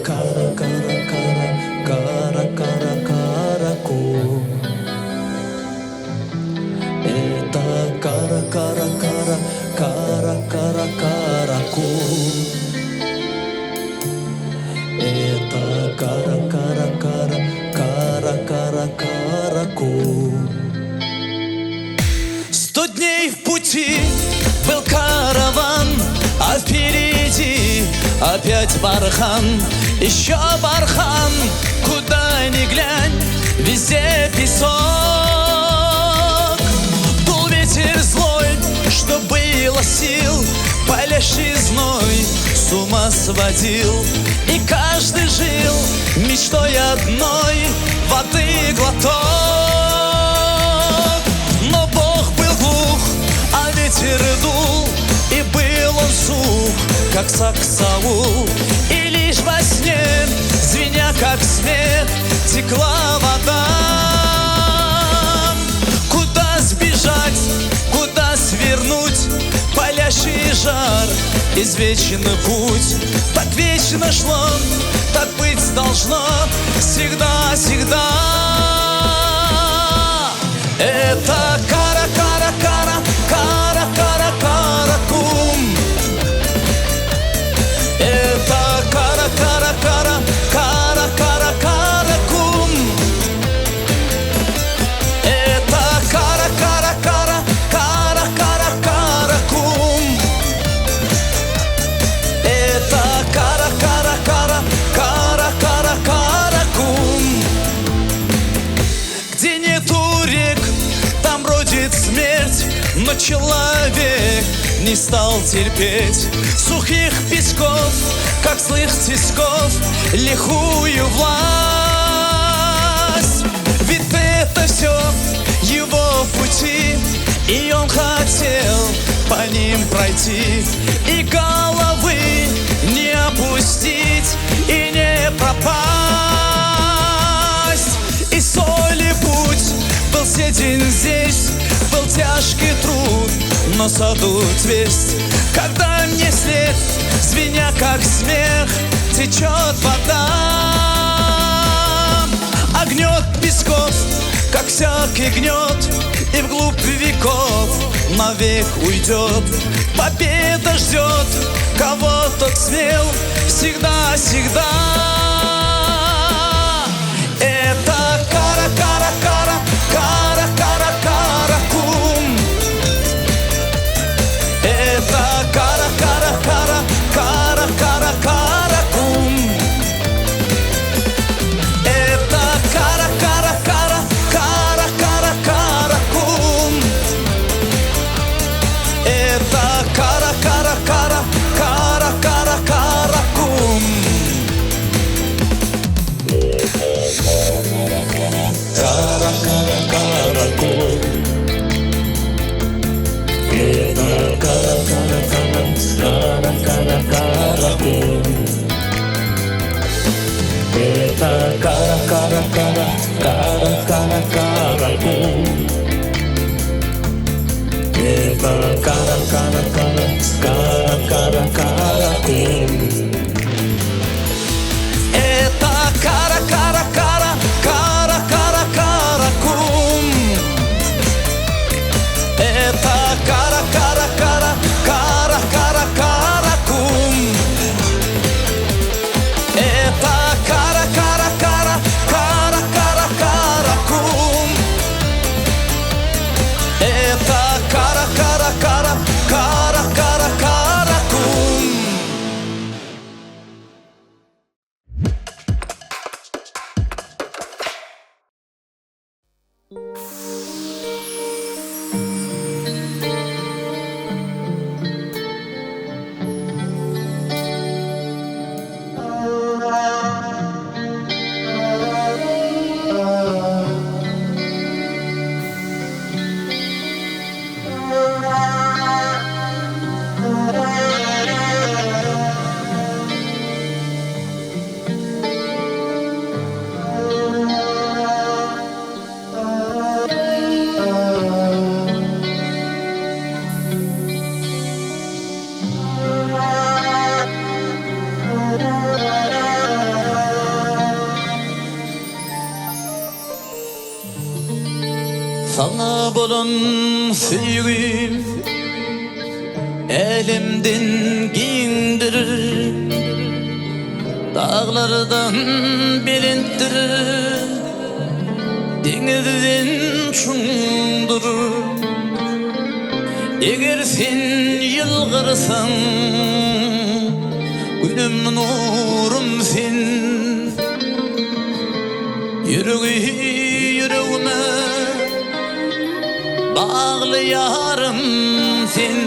кара, кара, кара, кара, кара, караку. Это кара, кара, кара, кара, кара, караку. Это кара, кара, кара, кара, кара, караку. 100 дней в пути был караван, а впереди опять бархан. Еще бархан, куда ни глянь, везде песок. Дул ветер злой, что было сил, палящий зной с ума сводил. И каждый жил мечтой одной — воды глоток. Но Бог был глух, а ветер дул, и был он сух, как саксаул. И лишь во сне, звеня как смех, текла вода. Куда сбежать, куда свернуть, палящий жар, извечный путь. Так вечно шло, так быть должно, всегда, всегда. Это кара, кара, кара, кара, кара, каракум. Это кара, кара, кара, кара, кара, каракум. Это кара, кара, кара, кара, кара, каракум. Это кара, кара, кара, кара, кара, каракум. Где нету рек, там бродит смерть, но человек не стал терпеть сухих песков, как злых тисков, лихую власть. Ведь это все его пути, и он хотел по ним пройти, и головы не опустить, и не пропасть. И соли путь был седен здесь, был тяжкий труд, но садут весть. Когда мне след, звеня как смех, течет вода, а гнет песков, как всякий гнет, и вглубь веков навек уйдет. Победа ждет, кого тот смел, всегда, всегда. Это кара, кара, кара, кара, кара, каракум. Это кара, кара, кара, кара, кара, каракум. Это кара, кара, кара, кара, кара, каракум. Это кара, кара, кара, кара, кара, каракум. Кара, кара, каракум. Это кара, кара, кара, кара, кара, каракум. Это кара, кара, кара, кара, кара, каракум. Это кара, кара, кара, кара, кара, каракум. Это кара, кара, кара, кара, кара, каракум. Это кара, кара, кара, кара, кара, каракум. Это кара, кара, кара, кара, bolun süýgüm elimden giyindir, dağlardan bilinddir, denizden şundur. Eger sen yılgırsan, günüm nurum sen, yüreğime bağlı yarım sen.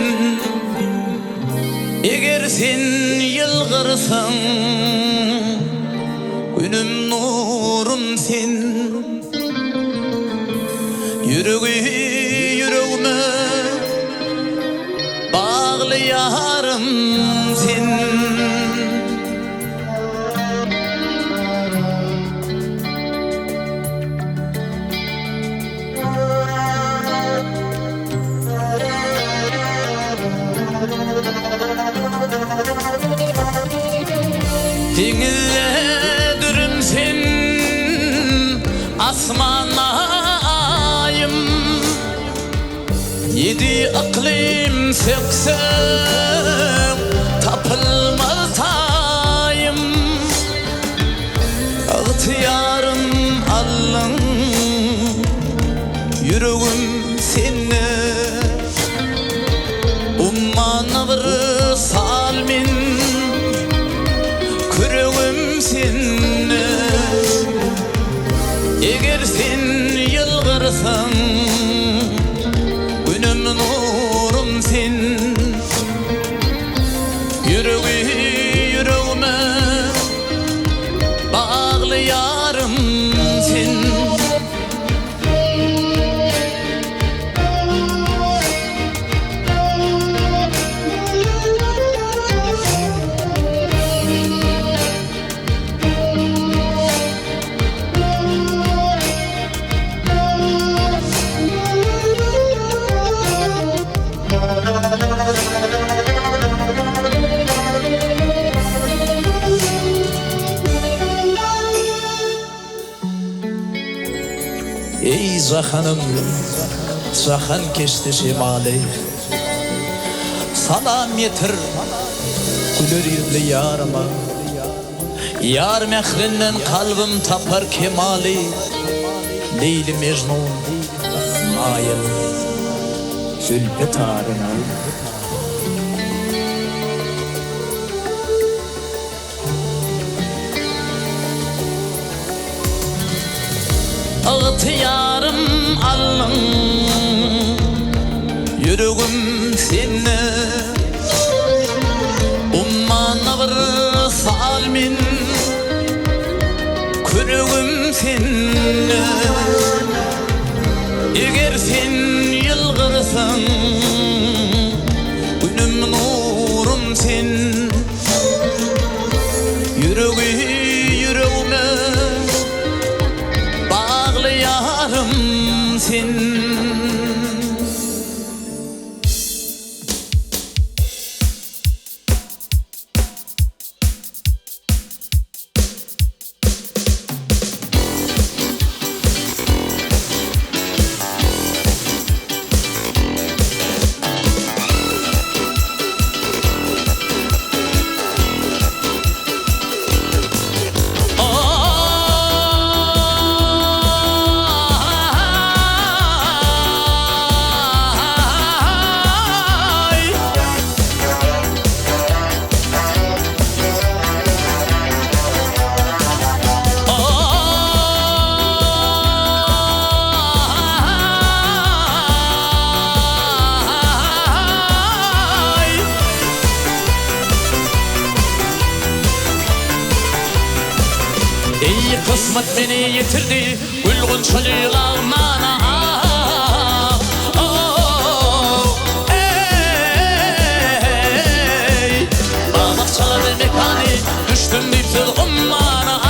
Eger sen yılgırsan, günüm nurum sen, yüreğime bağlı yarım sen. Denizde dürümsen, asmana ayım, yedi aklim söksem tapılmaz tayım. İhtiyarım Allah'ın, yüreğim seni, ummana bir salmin, küreğim seni. Eger sen yılgırsan, günüm nurum sen, yüreğime bağlı yarım sen. Ey zahanım, zahan geçti şimali, salam yetir güler yüzlü yarıma. Yar mehrinden kalbim tapar kemali, Leyli Mecnun mayıl zülfü tarına. İhtiyarım Allah'ın, yüreğim seni, ummana bir salmin, küreğim seni. Eger sen yılgırsan, günüm nurum sen, yüreğime bağlı yarım sen. Ey kısmet beni yitirdi, gülgün çölü ağmana. Ey bağmakçalar mekani, düştüm dipsiz ummana.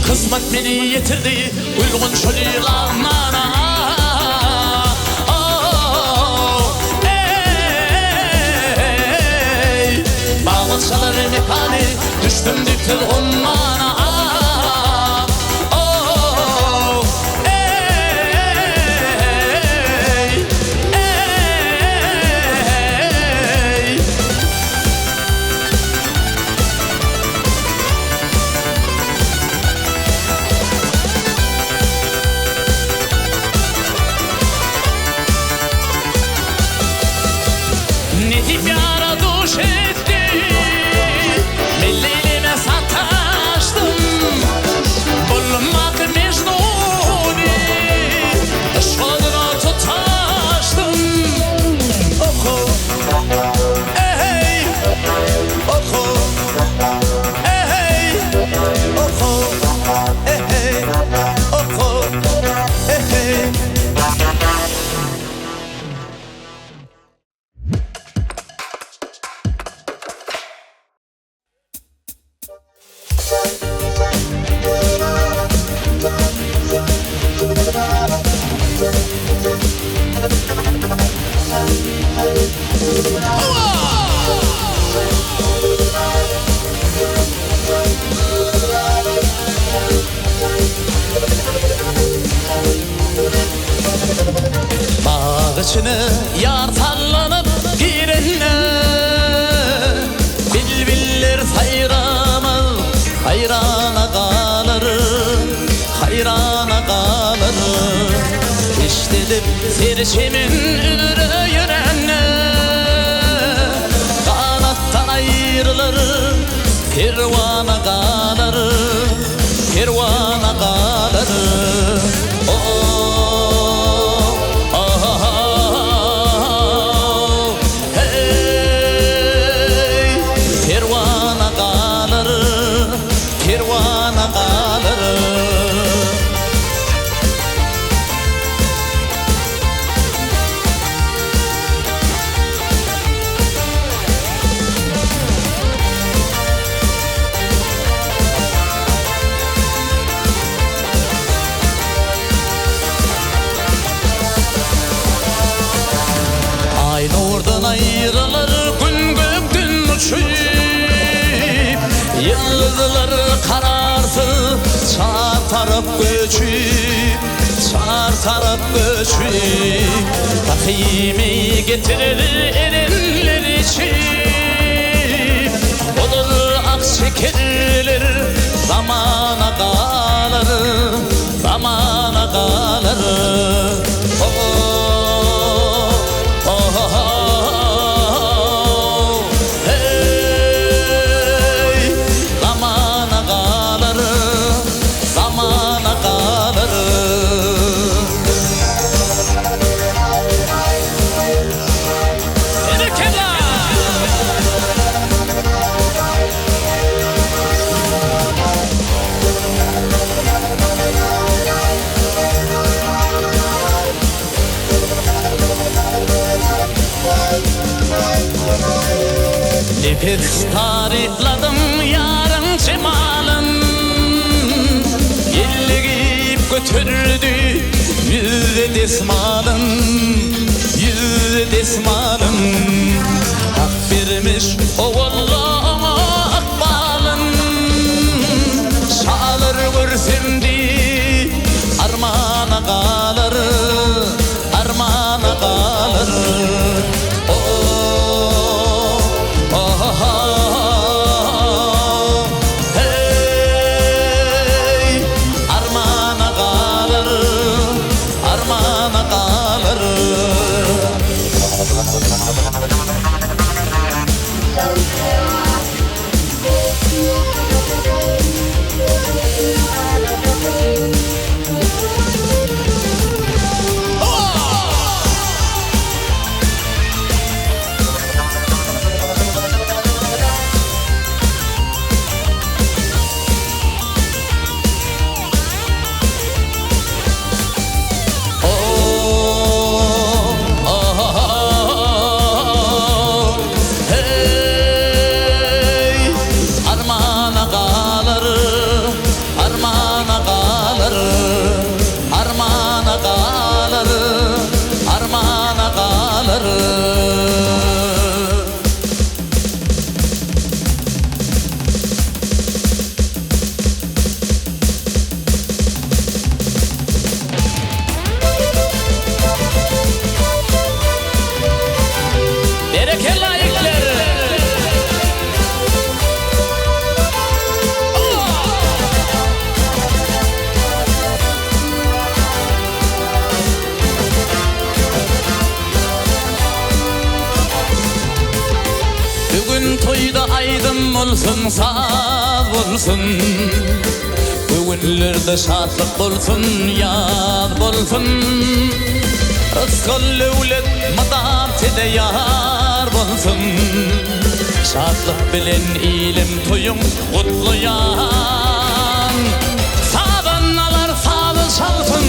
Kısmet beni yetirdi uygun çölülanlara. Bağlatçalar mekani düştüm diktir onlara. Bağışını yar sallanıp girene, bilbiller hayranı, hayrana kalır, hayrana kalır. İşte serçemin ürü yürene, kanattan ayrılır, kervana kalır, kervana kalır. Ayrılır gün göktün uçup, yıldızlar kararsız çar taraf göçüp, çar taraf göçüp. Takvimi getirir erinler içip, olur ak şekerler zamana kalır, zamana kalır. Epik tarifladım yarın cemalın, yellegip götürdü yüzde desmalın, yüzde desmalın. Hak vermiş o Allah'a akbalın, şalır vursimdi armana kalır, armana kalır. olsun, sağ olsun. Bugünlerde şadlık bolsun, yad bolsun. Rızkı levlet madam tede yar bolsun. Şadlık bilen ilim toyun kutluyan. Sabanalar sağlı çalsın,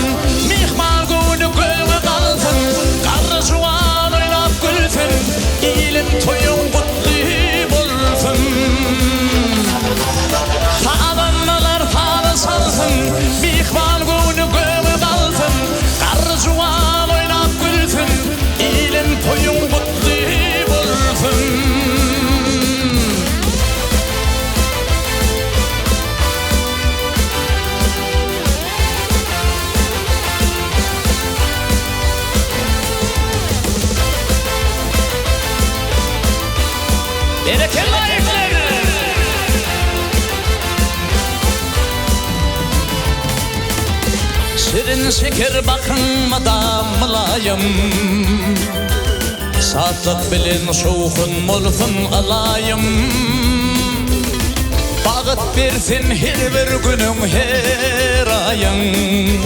mihmal günü göğe kalsın. Karı juan oynap gülsün, ilim toyun kutlu bolsun. Sabanalar sağlı çalsın, mihmal günü göğe kalsın. Karı juan oynap gülsün, ilim toyun kutlu bolsun. Bereketli ayakları. Şirin şeker bakınmadan mılayım. Saatlik bilin şoğun molfun alayım. Bağıt versin her bir günün her ayın.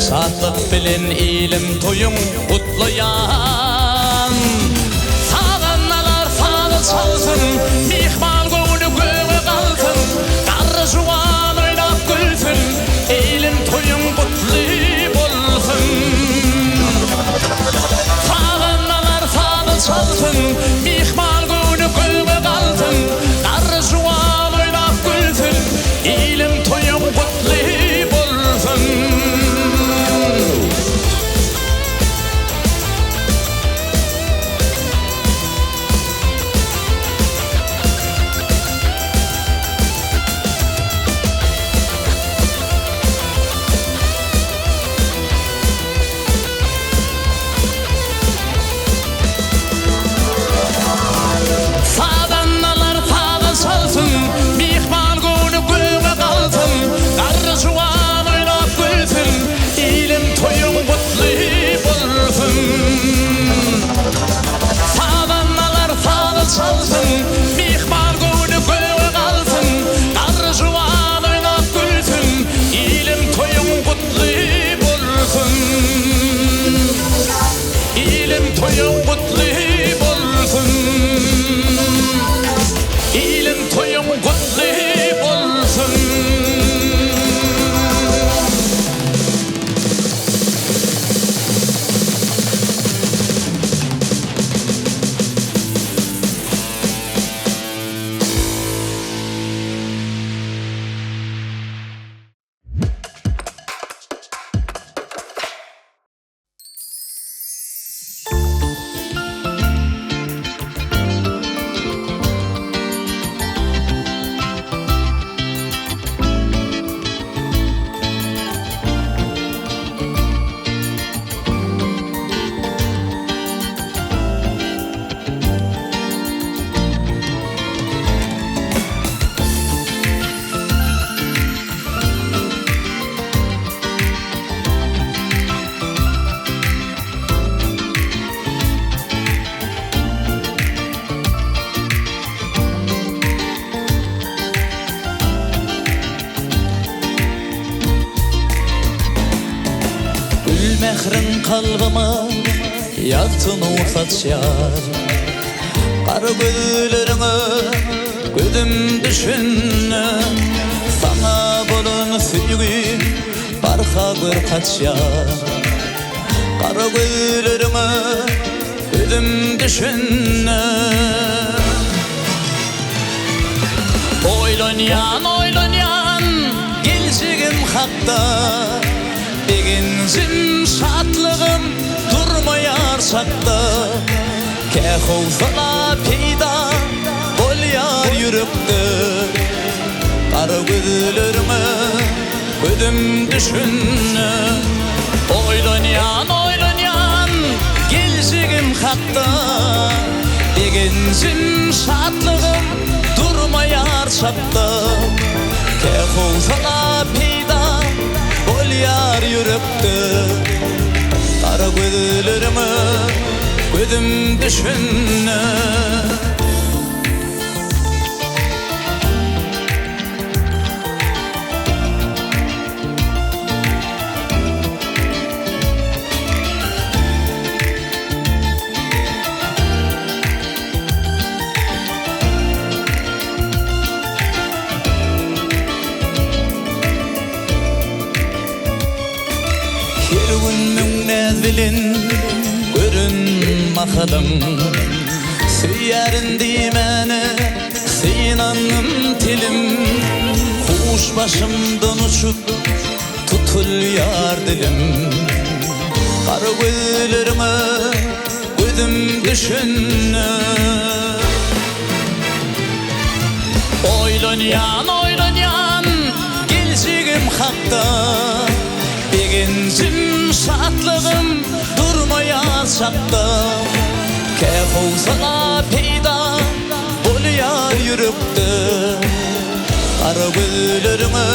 Saatlik bilin ilim toyun kutlayan. Çalsın, mihmal günü göğe kalsın. Karı juan oynap gülsün, eğilim toyun kutlu bolsun. Sağanalar sağlı çalsın, mihmal günü göğe kalsın. Karı juan oynap gülsün, eğilim toyun kutlu bolsun. Çalsın, mihmal günü göğe kalsın. Karı juan oynap gülsün, ilim toyun kutlu bolsun. İlim toyun kutlu bolsun. İlim toyun kutlu bolsun. Mehrin kalbıma yaktın ufat yar. Karı güllerine gözüm düşünne. Sana bolun sügü barha bir kaç yar. Karı güllerine gözüm düşünne. Oylanyan geleceğim hatta. Beginzim şatlığım durmayar sakta. Kehuvsala peyda bol yar yürekte. Karı gözlerime gözüm düşünne. Oylanyan geleceğim hatta. Beginzim şatlığım durmayar sakta. Kehuvsala peyda bol yar yürekte. Kara gözlerime gözüm düşünne. bilen görünmakadım. Süyerin meni sinanım tilim, kuş başımdan uçup tutuluyar dilim. Kara gözlerime gözüm düşünne, oylanyan geleceğim hakta. Begincim şatlığım durmaya çakta. Kef olsa peyda boluyar yürüptü. Kara gözlerime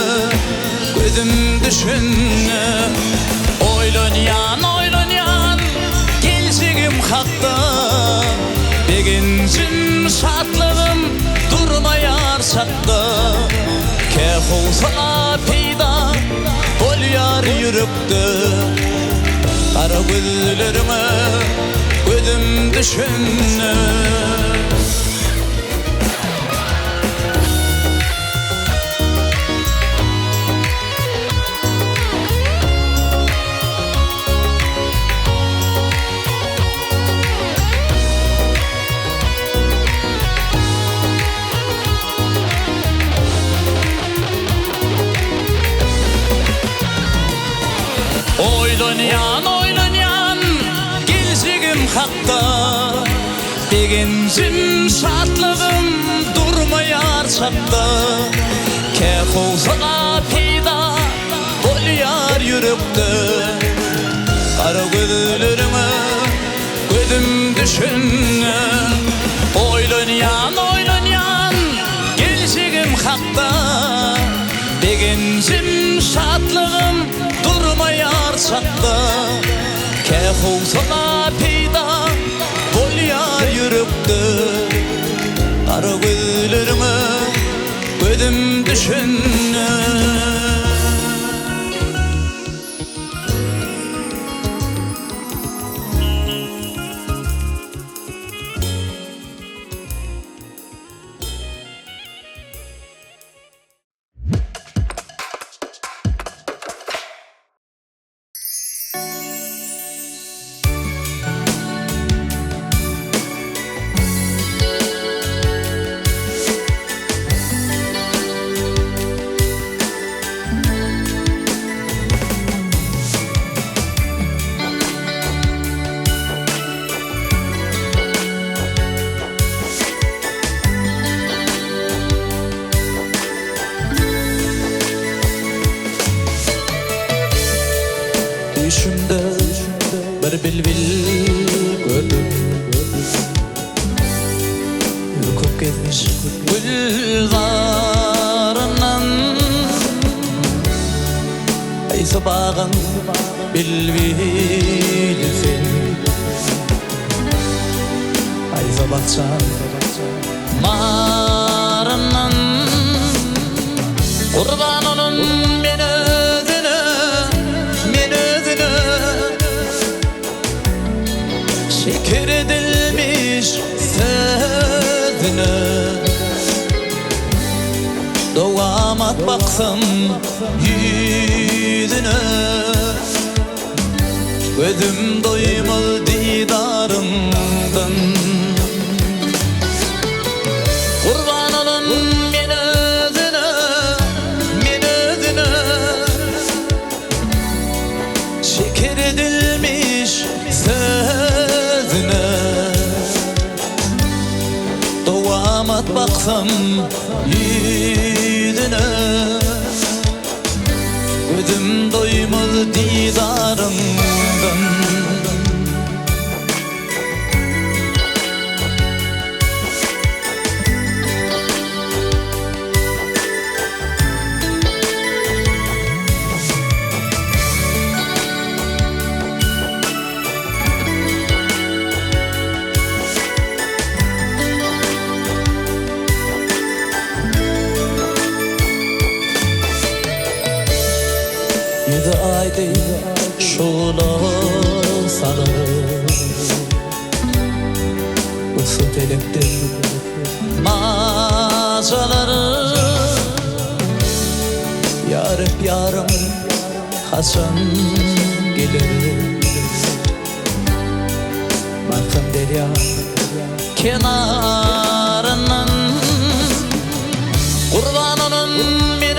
gözüm düşünne, oylanyan geleceğim hakta. Begincim şatlığım durmayar çakta. Kef olsa peyda boluyar yürüptü. Kara gözlerime gözüm düşünne. Oylanyan geleceğim hakta. Begincim şatlığım durmayar çakta. Kef olsa peyda boluyar yürüptü. Kara gözlerime gözüm düşünne, oylanyan geleceğim hakta. Begincim şatlığım durmayar çakta. Kef olsa peyda boluyar yürüptü. Kara gözlerime gözüm düşünne. Düşümde bir bilbil gördüm, ürküp gezmiş güllarından. Aysa bağın bilbilsin, aysa baksan marından. Kurban olun beni özüne, şeker edilmiş sözüne. Doğamat baksam yüzüne, gözüm doymaz didarından. Kurban olun beni özüne, şeker edilmiş sözüne. Doğamat baksam yüzüne, gözüm doymaz didarından. Yüzü aydı şula sarı, ısıt elektir macaları. Yarım yarım hasan gelir, derya kenarından kurban olun men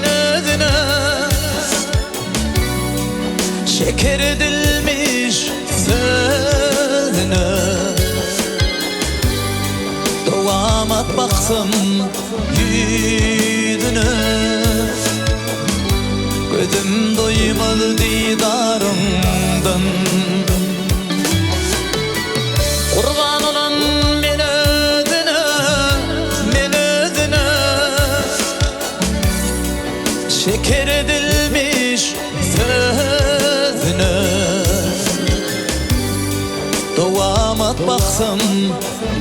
özüne şeker edilmiş sözüne doğamat baksam yüzüne gözüm doymadı didarından kurban olan men özüne şeker edilmiş sözüne doğamat baksam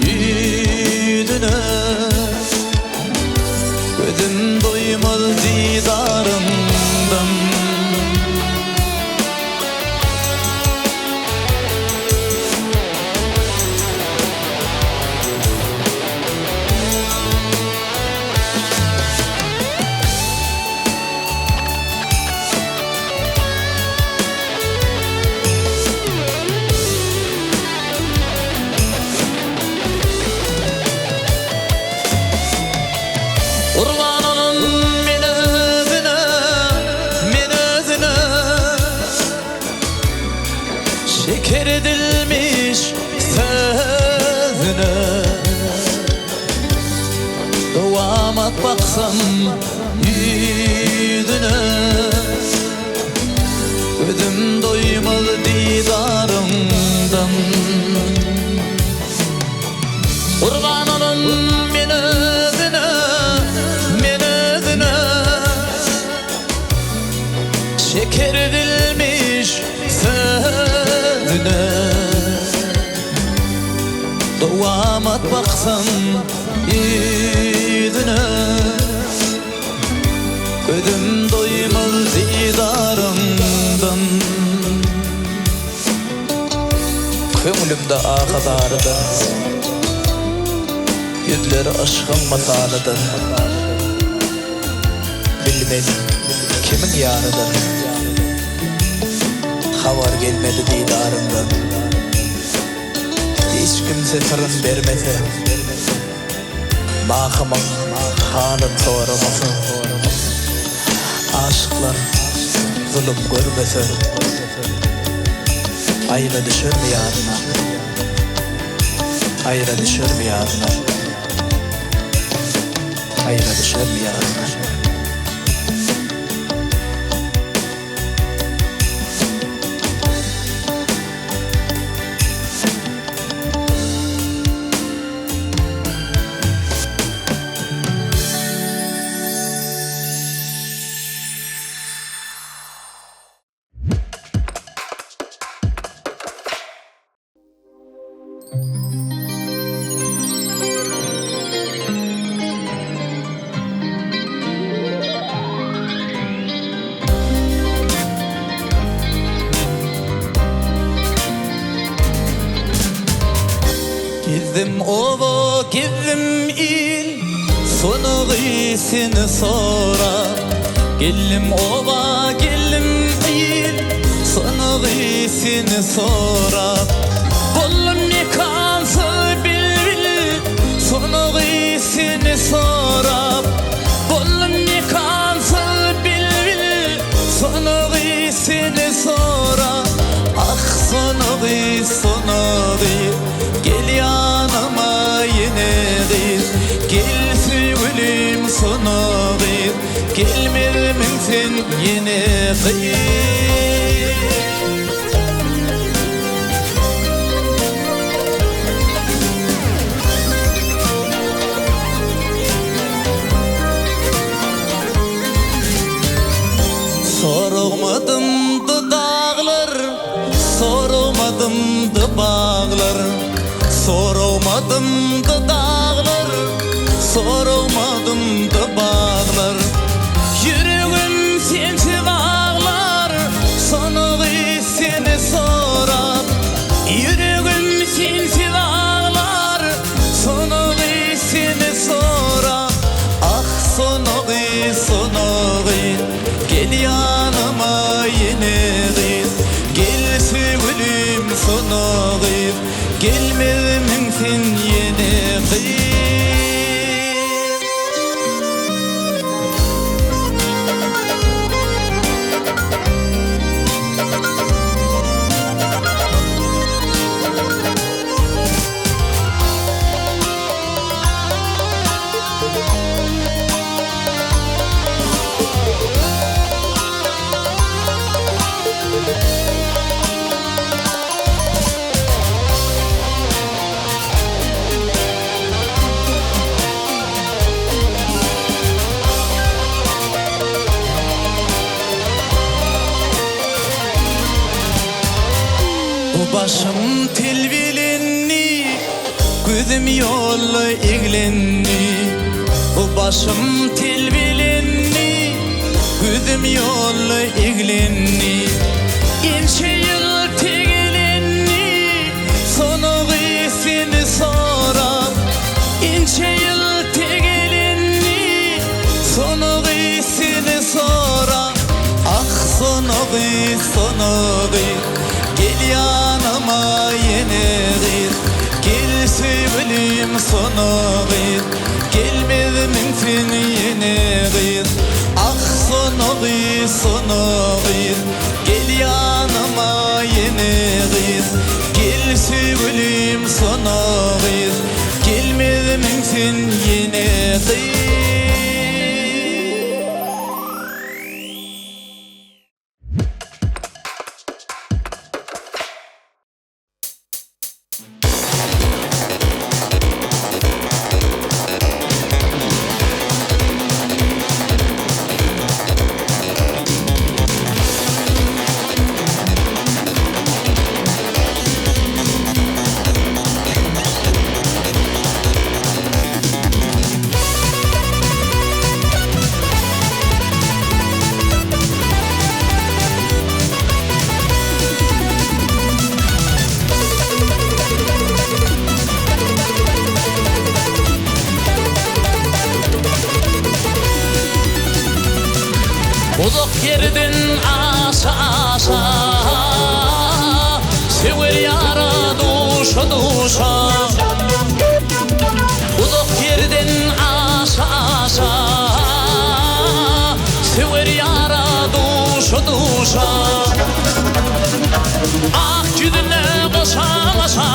yüzüne gözüm doymadı didarından kurban olun men özüne şeker edilmiş sözüne doğamat baksam yüzüne gözüm doymalı didarından kurban olun men özüne şeker edilmiş sözüne doğamat baksam yüzüne gözüm doymaz didarından köngülümde ağadardı yüzleri aşkın masalıdır bilmedim kimin yanıdır havar gelmedi didarından hiç kimse sırrın vermese mahkamın halın soramasın aşıklar zulüm görmese ayrı düşür mü yarına ayrı düşür mü yarına ayrı düşür mü yarına Gizdim ova, gizdim il, sonu gıysini sorar. Gellim ova, gellim il, sonu gıysini sorar. Bollum yıkansı bil, sonu gıysini sorar. Bollum yıkansı bil, sonu gıysini sorar. Ah sonu gıys, sonu gıys, gel yanıma yine gıys. Gel sevgilim sonu gıys, gelmedim sen yine gıys. Sormadım da dağlar, sormadım da bağlar. Sormadım da dağlar, sormadım da bağlar. Yüreğim sensiz ağlar, sonu seni sorar. Yüreğim sensiz ağlar, sonu seni sorar. Ah sonu gel yanıma yine gel. Gel sevgilim sonu Başım tilvilinni, gözüm yollu iglinni. Başım tilvilinni, gözüm yollu iglinni. İnce yıl tegelinni, sonu gıysini sorar. İnce yıl tegelinni, sonu gıysini sorar. Ah sonu gıy, sonu gıy, gel yanıma yine gıy. Gel sevgilim sonu gıy, gelmedim sen yine gıy. Ah sonu gıy, sonu gıy, gel yanıma yine gıy. Gel sevgilim sonu gıy, gelmedim sen yine gıy. Uzak yerden aşa aşa, sever yara duşa duşa. Uzak yerden aşa aşa, sever yara duşa duşa. Ak yüzüne koşa koşa,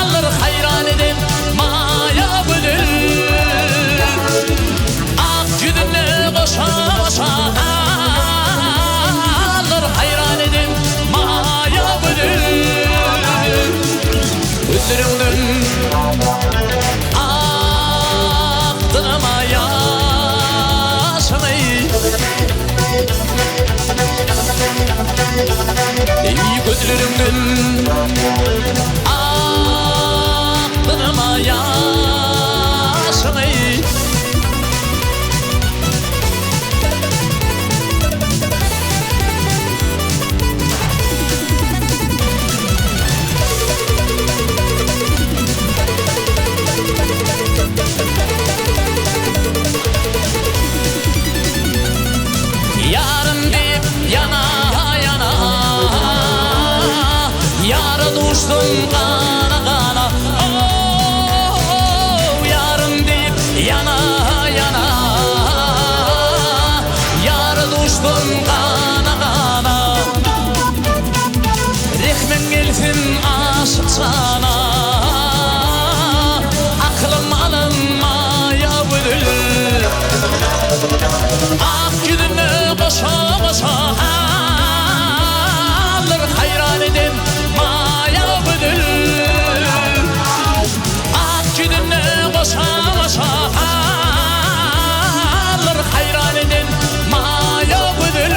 alır hayran edin maya bülül. Ak yüzüne koşa koşa, alır hayran edin maya bülül. Gözlerimden aktırma yaşamı. Ey gözlerimden aktırma yaşamı. Yarın deyip yana yana, yara düştüm kana kana. Oh, yarın deyip yana yana, yara düştüm kana kana. Rehmin gelsin aşık sana, aklım alınmaya bülül. Ak yüzüne koşa koşa, alır hayran edin maya bülül. Ak yüzüne koşa koşa, alır hayran edin maya bülül.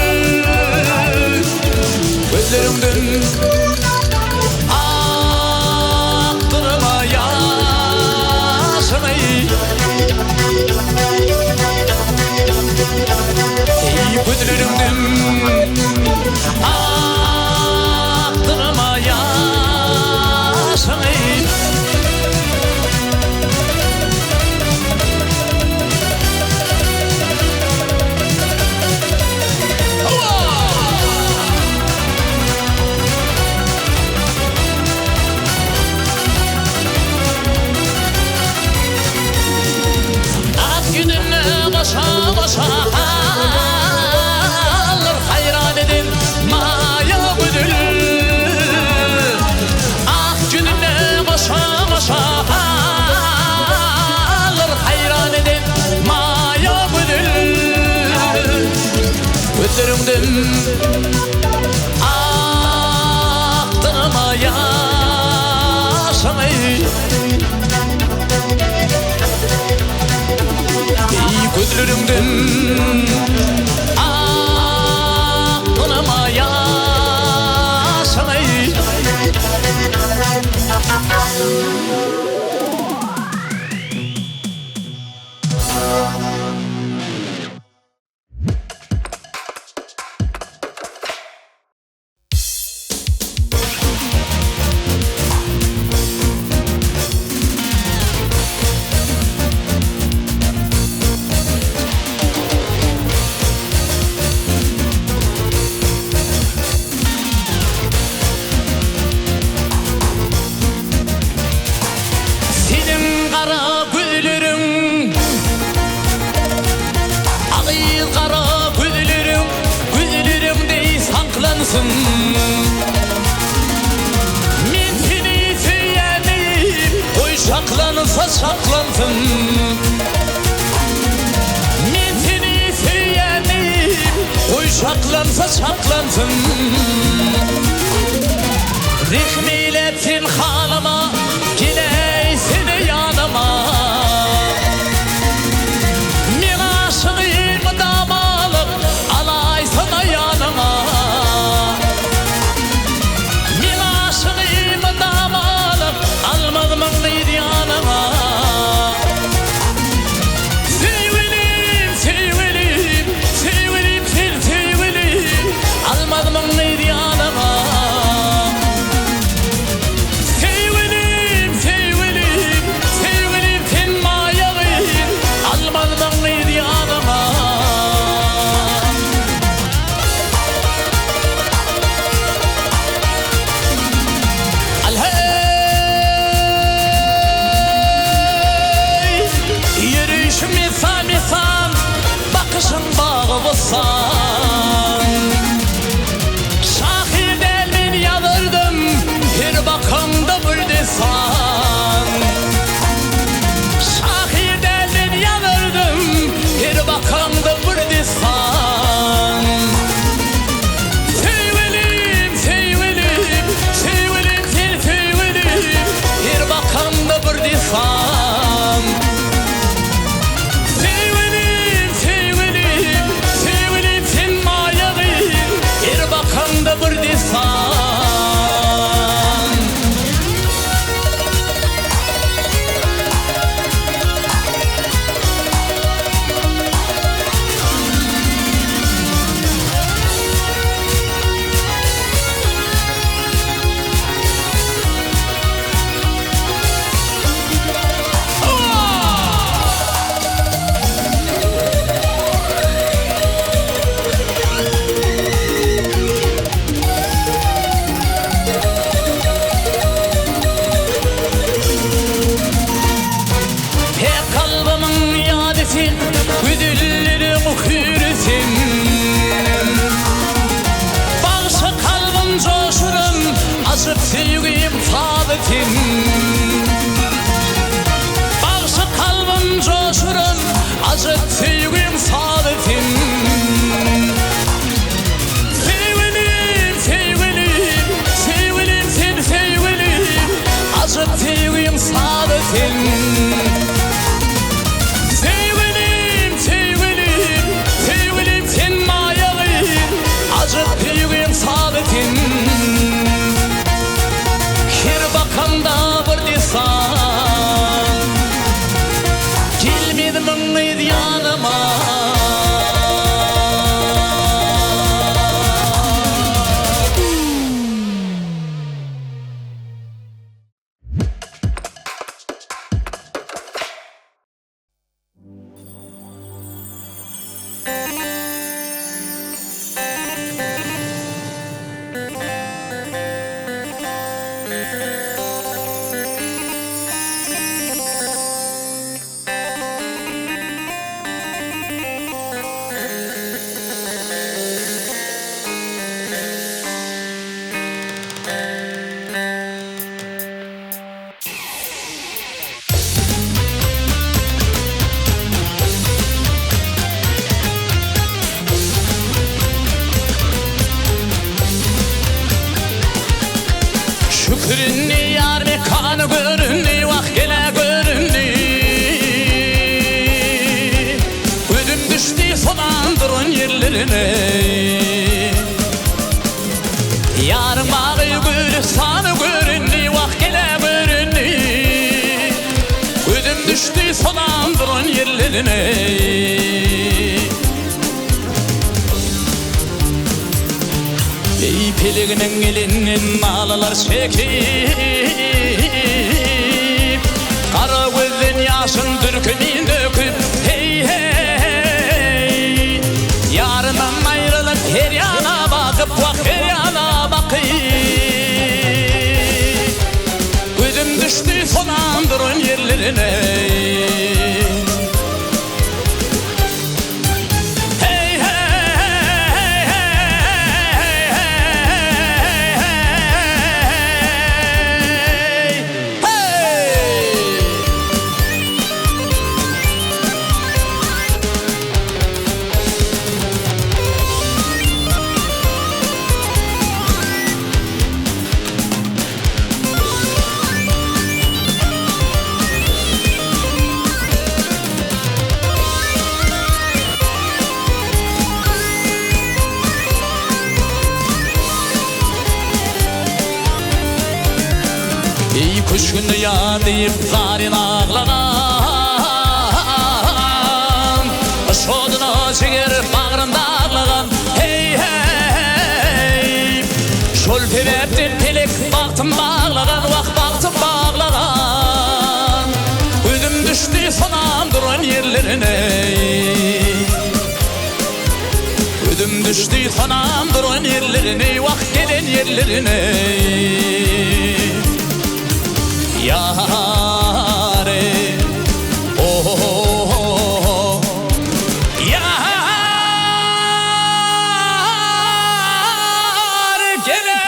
Gözlerimden aktırma yaşamı. Ey gözlerimden aktırma yaşamı. Ak yüzüne koşa koşa, alır hayran edin maya bülül. Ak yüzüne koşa koşa, alır hayran edin maya bülül. Gözlerimden aktırma yaşamı. Ey gözlerimden aklınma yaşamı. şaklansın. Men seni sevmeyim, oy şaklansa şaklansın. Men seni sevmeyim, oy şaklansa şaklansın. Rehmeyletsin halama, geleysin yanıma. Men aşığım damalık, alay sana yanıma. Men aşığım damalık, almadım neydi yanıma. Sevgilim, sevgilim, sevgilim, sen sevgilim, almadım neydi yanıma. Bakışın bağı bozsan, şahirden ben yadırdım, her bakımda bir desan. Şahirden ben yadırdım, her bakımda bir desan. Sevgilim, sevgilim, sevgilim, sen sevgilim, her bakımda bir desan. Bir desan. Güdülleri muhürüzüm. Bağışı kalbim coşurum, acıp sevgim saadetim. Bağışı kalbim coşurum, acıp sevgim saadetim. Sevgilim, sevgilim, sevgilim, sen sevgilim, acıp sevgim saadetim. Saadetin her bakanda bir desan. Gelmedim neydi yanıma. Şükrünni yar mekanı görünni, vah gele görünni. Ödüm düştü sonandırın yerlerine. Yarın bağı gülü sanı görünni, vah gele görünni. Ödüm düştü sonandırın yerlerine. Ey peliginin elinden ağlalar çekip, kara gözden yaşın dürkünü döküp. Hey hey, yarından ayrılıp her yana bakıp, bak her yana bakıp. Gözüm düştü sonandırın yerlerine. Hey hey hey hey hey hey hey. dünya deyip zarin ağlagan, şoduna çeker bağrında ağlagan. Hey hey, şol tebeptin pelek baktım bağlagan, vak baktım bağlagan. Ödüm düştü sonam duran yerlerine, ödüm düştü sonam duran yerlerine, vak gelen yerlerine. Yâre, oh, oh, oh, oh. Yâre gele.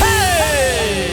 Hey!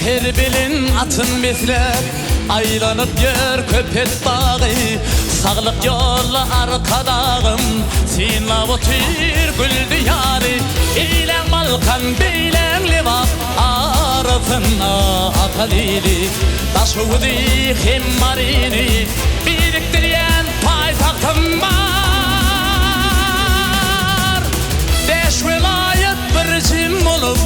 Her bilin atın besler, aylanıp yer köpet bağı. Sağlık yolla arkadağım, sinla otur gül diyarı. Eylem balkan beylen livak, arasına atalili. Taşıvdi hem marini, biriktiren paytahtım var. Beş velayet bir cim olup,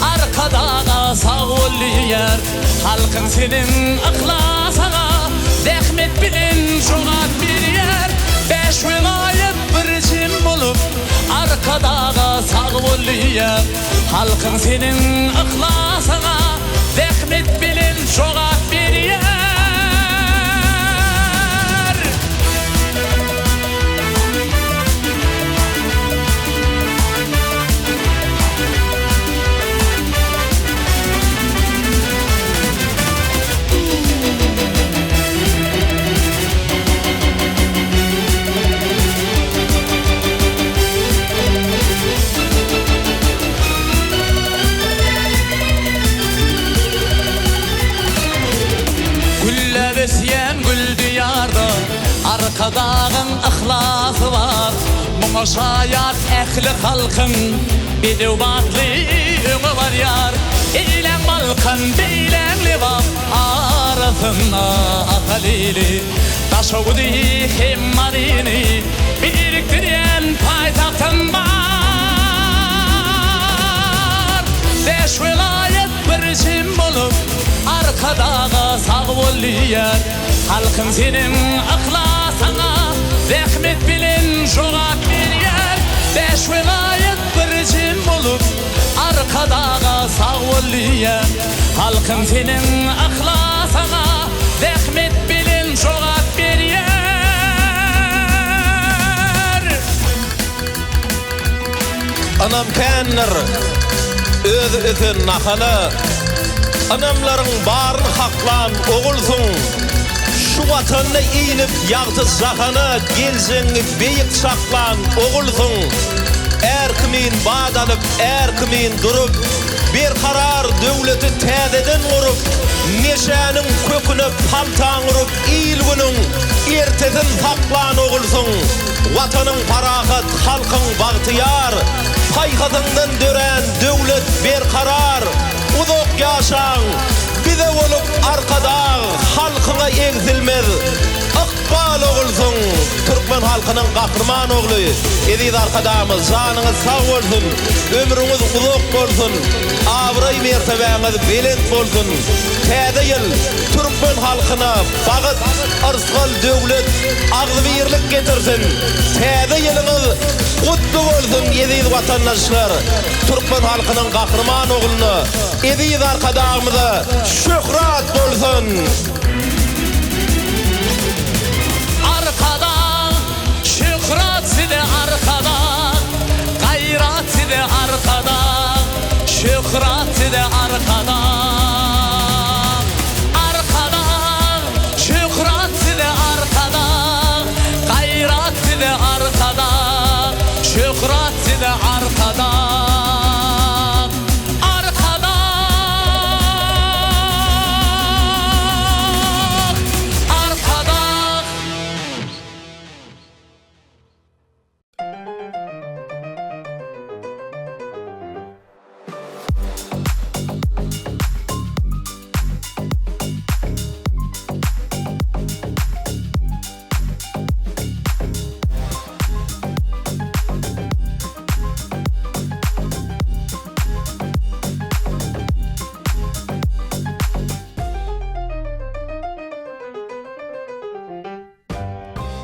arkadağa sağ ol yer. Halkın senin ıhlasana zahmet bilin çoğat bir yer. Beş velayet bir cim olup arkadağa sağ ol yer. Halkın senin ıhlasana zahmet bilin çoğat bir yer. Besyen gül diyarda, arkadağın ıhlası var. Buna şayat ehli halkın bedüvatlı ömü var yar. Eylem balkan beylenli var, arasına atalili. Taşıvdi hem marini, biriktiren paytahtım var. Beş velayet bir cim olup arkadağa sağ ol yer. Halkın senin ıhlasana zahmet bilin çoğat bir yer. Beş velayet bir cim olup arkadağa sağ ol yer. Halkın senin ıhlasana zahmet bilin çoğat bir yer. Anam kenner öz ötün nahalı. Anamların barın haklan oğulsun. Şu vatanını iğnip yağdı zahanı, gelzeni beyik saklan oğulsun. Erkimin bağdanıp, erkimin durup, bir karar devleti tədeden vurup, neşenin kökünü paltan vurup, ilgünün ertedin saklan oğulsun. Vatanın parahat, halkın bağtıyar, paykadından dören devlet bir karar. Uzak yaşan, bize olup arkada halkına egzilmez. Akbal oğulsun, Türkmen halkının kahraman oğlu. Ediz arkadamız, canınız sağ olsun, ömrünüz uzak olsun, avray mertebeniz belent olsun. Täze yıl Türkmen halkına bağıt, arsgal devlet, ağzı birlik getirsin. Täze yılınız kutlu olsun ediz vatandaşlar. Türkmen halkının kahraman oğlunu, ediz arkadamıza şöhret olsun. Arkada şöhret de arkada, gayret de arkada, şöhret de